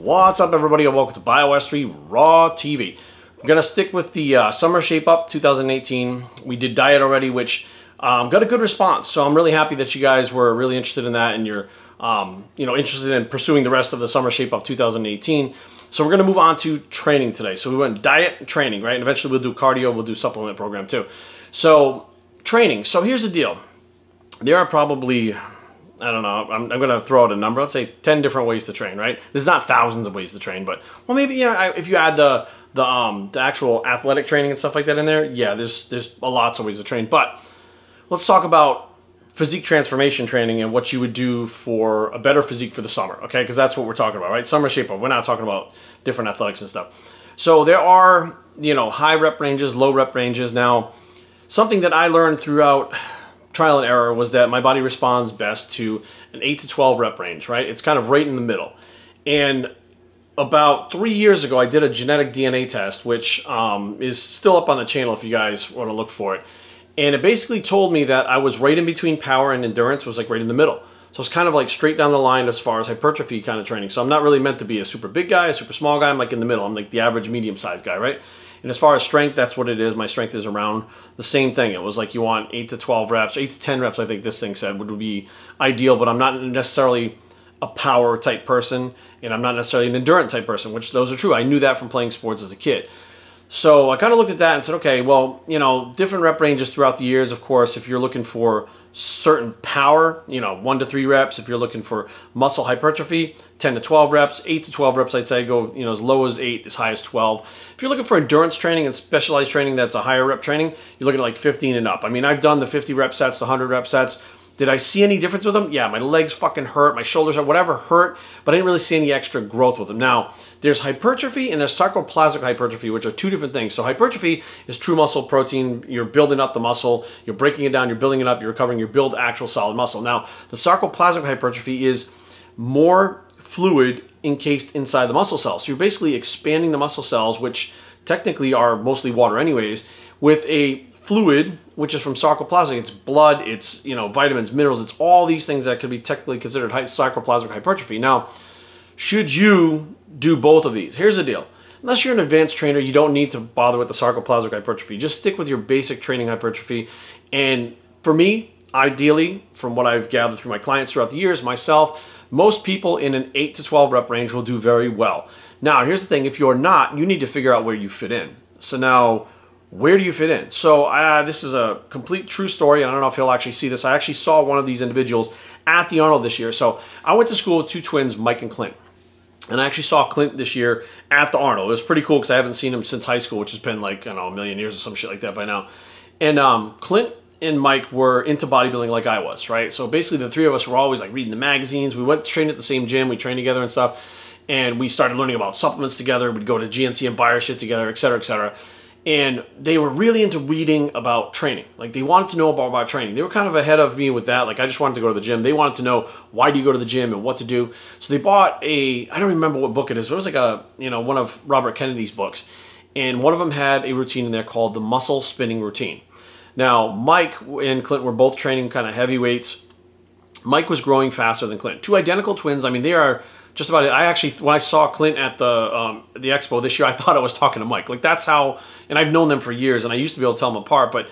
What's up, everybody, and welcome to BioS3 Raw TV. I'm going to stick with the Summer Shape Up 2018. We did diet already, which got a good response, so I'm really happy that you guys were really interested in that and you're interested in pursuing the rest of the Summer Shape Up 2018. So we're going to move on to training today. So we went diet and training, right? And eventually we'll do cardio, we'll do supplement program too. So training. So here's the deal. There are probably, I don't know, I'm going to throw out a number. Let's say 10 different ways to train, right? There's not thousands of ways to train, but, well, maybe, if you add the actual athletic training and stuff like that in there, yeah, there's lots of ways to train. But let's talk about physique transformation training and what you would do for a better physique for the summer, okay? Because that's what we're talking about, right? Summer shape up. We're not talking about different athletics and stuff. So there are, high rep ranges, low rep ranges. Now, something that I learned throughout trial and error was that my body responds best to an 8 to 12 rep range, right? It's kind of right in the middle. And about 3 years ago, I did a genetic DNA test, which is still up on the channel if you guys want to look for it. And it basically told me that I was right in between power and endurance, was like right in the middle. So it's kind of like straight down the line as far as hypertrophy kind of training. So I'm not really meant to be a super big guy, a super small guy. I'm like in the middle. I'm like the average medium-sized guy, right? And as far as strength, that's what it is. My strength is around the same thing. It was like you want 8 to 12 reps, 8 to 10 reps, I think this thing said, would be ideal. But I'm not necessarily a power type person, and I'm not necessarily an endurance type person, which those are true. I knew that from playing sports as a kid. So I kind of looked at that and said, okay, well, different rep ranges throughout the years, of course. If you're looking for certain power, 1 to 3 reps. If you're looking for muscle hypertrophy, 10 to 12 reps. 8 to 12 reps, I'd say, go as low as 8, as high as 12. If you're looking for endurance training and specialized training that's a higher rep training, you're looking at like 15 and up. I mean, I've done the 50 rep sets, the 100 rep sets. Did I see any difference with them? Yeah, my legs fucking hurt, my shoulders hurt, whatever hurt, but I didn't really see any extra growth with them. Now, there's hypertrophy and there's sarcoplasmic hypertrophy, which are two different things. So hypertrophy is true muscle protein. You're building up the muscle, you're breaking it down, you're building it up, you're recovering, you build actual solid muscle. Now, the sarcoplasmic hypertrophy is more fluid encased inside the muscle cells. So you're basically expanding the muscle cells, which technically are mostly water anyways, with a fluid, which is from sarcoplasmic. It's blood, it's vitamins, minerals, it's all these things that could be technically considered sarcoplasmic hypertrophy. Now, should you do both of these? Here's the deal. Unless you're an advanced trainer, you don't need to bother with the sarcoplasmic hypertrophy. Just stick with your basic training hypertrophy. And for me, ideally, from what I've gathered through my clients throughout the years, myself, most people in an 8 to 12 rep range will do very well. Now, here's the thing. If you're not, you need to figure out where you fit in. So now, where do you fit in? So this is a complete true story. I don't know if you'll actually see this. I actually saw one of these individuals at the Arnold this year. So I went to school with two twins, Mike and Clint. And I actually saw Clint this year at the Arnold. It was pretty cool because I haven't seen him since high school, which has been like, I don't know, a million years or some shit like that by now. And Clint and Mike were into bodybuilding like I was, right? So basically the three of us were always like reading the magazines. We went to train at the same gym. We trained together and stuff. And we started learning about supplements together. We'd go to GNC and buy our shit together, et cetera, et cetera. And they were really into reading about training. Like, they wanted to know about training. They were kind of ahead of me with that. Like, I just wanted to go to the gym. They wanted to know, why do you go to the gym and what to do? So they bought I don't remember what book it is. It was like one of Robert Kennedy's books. And one of them had a routine in there called the muscle spinning routine. Now, Mike and Clint were both training kind of heavy weights. Mike was growing faster than Clint. Two identical twins. I mean, they are just about it. I actually, when I saw Clint at the expo this year, I thought I was talking to Mike. Like, that's how, and I've known them for years, and I used to be able to tell them apart, but,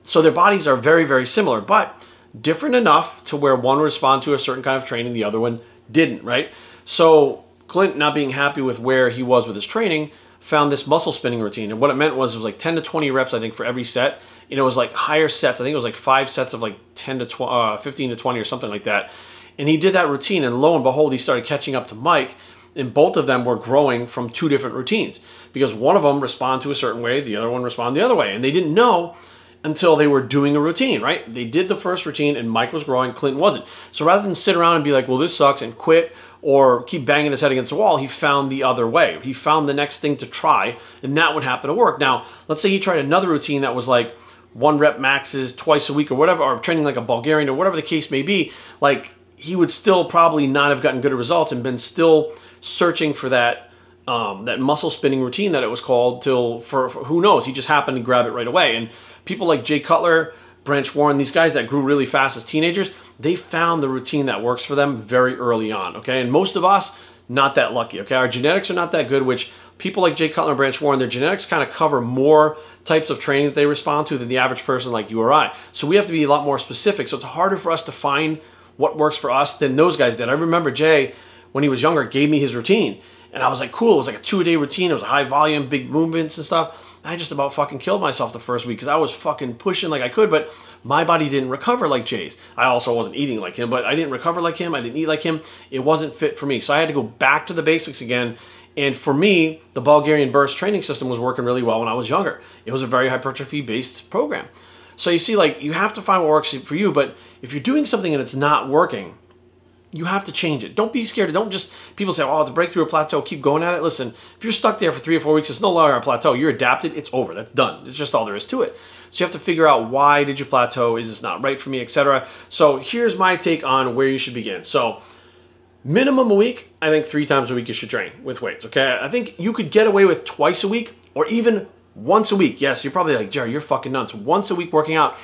so their bodies are very, very similar, but different enough to where one would respond to a certain kind of training, the other one didn't, right? So Clint, not being happy with where he was with his training, found this muscle spinning routine, and what it meant was it was like 10 to 20 reps, I think, for every set, and it was like higher sets. I think it was like 5 sets of like 10 to 15 to 20 or something like that. And he did that routine, and lo and behold, he started catching up to Mike, and both of them were growing from two different routines because one of them responded to a certain way, the other one responded the other way, and they didn't know until they were doing a routine, right? They did the first routine, and Mike was growing, Clint wasn't. So rather than sit around and be like, well, this sucks, and quit or keep banging his head against the wall, he found the other way. He found the next thing to try, and that would happen to work. Now, let's say he tried another routine that was like 1 rep maxes twice a week or whatever, or training like a Bulgarian or whatever the case may be, like, he would still probably not have gotten good results and been still searching for that that muscle spinning routine that it was called for who knows. He just happened to grab it right away. And people like Jay Cutler, Branch Warren, these guys that grew really fast as teenagers, they found the routine that works for them very early on, okay? And most of us not that lucky, okay? Our genetics are not that good, which people like Jay Cutler and Branch Warren, their genetics kind of cover more types of training that they respond to than the average person like you or I. So we have to be a lot more specific. So it's harder for us to find what works for us than those guys did. I remember Jay, when he was younger, gave me his routine. And I was like, cool, it was like a 2-a-day routine. It was high volume, big movements and stuff. I just about fucking killed myself the first week because I was fucking pushing like I could, but my body didn't recover like Jay's. I also wasn't eating like him, but I didn't recover like him. I didn't eat like him. It wasn't fit for me. So I had to go back to the basics again. And for me, the Bulgarian burst training system was working really well when I was younger. It was a very hypertrophy-based program. So you see, like, you have to find what works for you, but if you're doing something and it's not working, you have to change it. Don't be scared. Don't just, people say, oh, to break through a plateau, keep going at it. Listen, if you're stuck there for 3 or 4 weeks, it's no longer a plateau. You're adapted. It's over. That's done. It's just all there is to it. So you have to figure out, why did you plateau? Is this not right for me, etc. So here's my take on where you should begin. So minimum a week, I think 3 times a week you should train with weights, okay? I think you could get away with twice a week or even once a week. Yes, you're probably like, Jerry, you're fucking nuts. Once a week working out,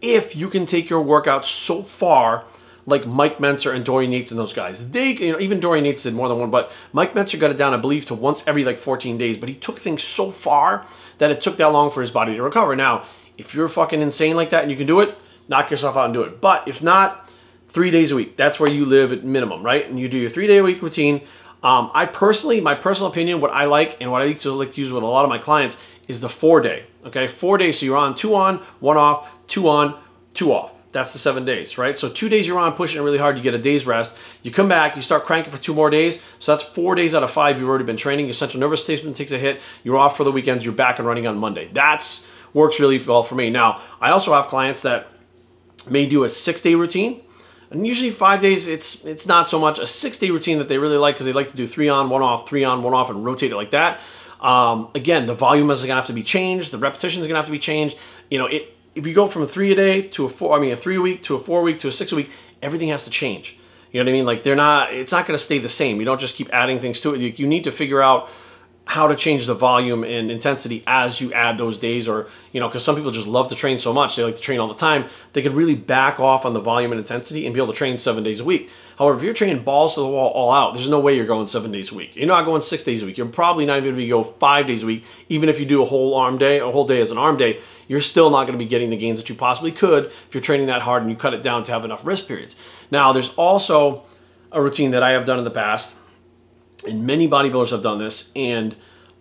if you can take your workout so far like Mike Mentzer and Dorian Yates and those guys. They, even Dorian Yates did more than one, but Mike Mentzer got it down, I believe, to once every like 14 days. But he took things so far that it took that long for his body to recover. Now, if you're fucking insane like that and you can do it, knock yourself out and do it. But if not, 3 days a week. That's where you live at minimum, right? And you do your 3-day-a-week routine. I personally, my personal opinion, what I like and what I like to use with a lot of my clients is the 4-day. Okay, 4 days. So you're on 2 on, 1 off, 2 on, 2 off. That's the 7 days, right? So 2 days you're on pushing it really hard, you get a day's rest. You come back, you start cranking for 2 more days. So that's 4 days out of 5 you've already been training. Your central nervous system takes a hit. You're off for the weekends. You're back and running on Monday. That's works really well for me. Now, I also have clients that may do a 6-day routine. And usually 5 days, it's not so much. A 6-day routine that they really like because they like to do 3 on, 1 off, 3 on, 1 off, and rotate it like that. Again, the volume is going to have to be changed. The repetition is going to have to be changed. You know, if you go from a 3-a-day to a 3-a-week to a 4-week to a 6-a-week, everything has to change. You know what I mean? Like it's not going to stay the same. You don't just keep adding things to it. You need to figure out how to change the volume and intensity as you add those days, or, you know, because some people just love to train so much, they like to train all the time, they can really back off on the volume and intensity and be able to train 7 days a week. However, if you're training balls to the wall all out, there's no way you're going 7 days a week. You're not going 6 days a week. You're probably not even going to go 5 days a week. Even if you do a whole arm day, a whole day as an arm day, you're still not going to be getting the gains that you possibly could if you're training that hard and you cut it down to have enough rest periods. Now, there's also a routine that I have done in the past, and many bodybuilders have done this, and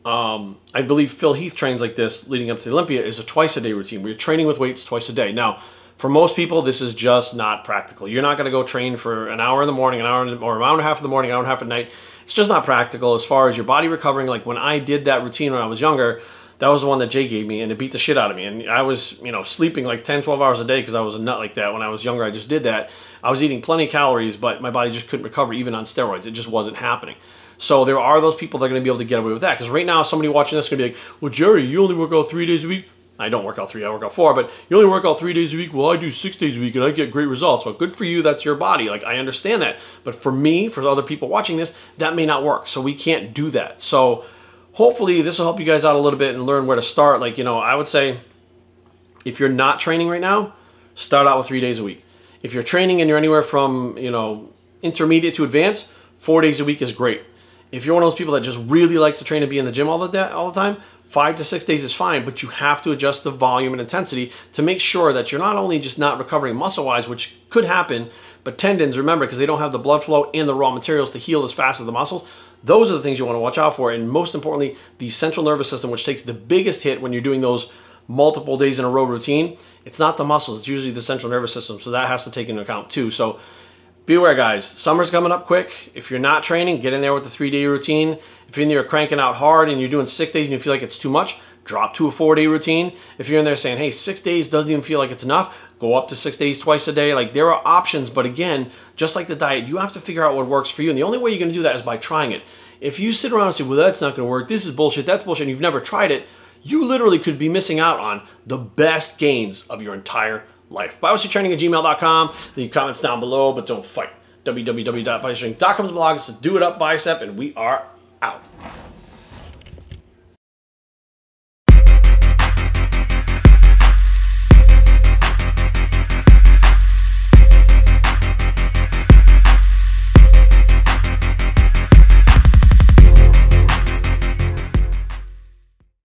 I believe Phil Heath trains like this leading up to the Olympia, is a twice-a-day routine where you're training with weights twice a day. Now, for most people, this is just not practical. You're not going to go train for an hour in the morning, or an hour and a half in the morning, an hour and a half at night. It's just not practical as far as your body recovering. Like when I did that routine when I was younger, that was the one that Jay gave me, and it beat the shit out of me. And I was, you know, sleeping like 10, 12 hours a day because I was a nut like that. When I was younger, I just did that. I was eating plenty of calories, but my body just couldn't recover even on steroids. It just wasn't happening. So there are those people that are going to be able to get away with that. Because right now, somebody watching this is going to be like, well, Jerry, you only work out 3 days a week. I don't work out 3, I work out 4, but you only work out 3 days a week. Well, I do 6 days a week and I get great results. Well, good for you. That's your body. Like, I understand that. But for me, for other people watching this, that may not work. So we can't do that. So hopefully this will help you guys out a little bit and learn where to start. Like, you know, I would say if you're not training right now, start out with 3 days a week. If you're training and you're anywhere from, you know, intermediate to advanced, 4 days a week is great. If you're one of those people that just really likes to train and be in the gym all the time, 5 to 6 days is fine, but you have to adjust the volume and intensity to make sure that you're not only just not recovering muscle-wise, which could happen, but tendons, remember, because they don't have the blood flow and the raw materials to heal as fast as the muscles, those are the things you want to watch out for. And most importantly, the central nervous system, which takes the biggest hit when you're doing those multiple days in a row routine. It's not the muscles, it's usually the central nervous system, so that has to take into account too. So be aware, guys. Summer's coming up quick. If you're not training, get in there with the 3-day routine. If you're in there cranking out hard and you're doing 6 days and you feel like it's too much, drop to a 4-day routine. If you're in there saying, hey, 6 days doesn't even feel like it's enough, go up to 6 days twice a day. Like, there are options, but again, just like the diet, you have to figure out what works for you. And the only way you're going to do that is by trying it. If you sit around and say, well, that's not going to work, this is bullshit, that's bullshit, and you've never tried it, you literally could be missing out on the best gains of your entire life. BioStrengthTraining@gmail.com. Leave comments down below, but don't fight. www.biostrength.com is the blog. It's the Do It Up Bicep, and we are out.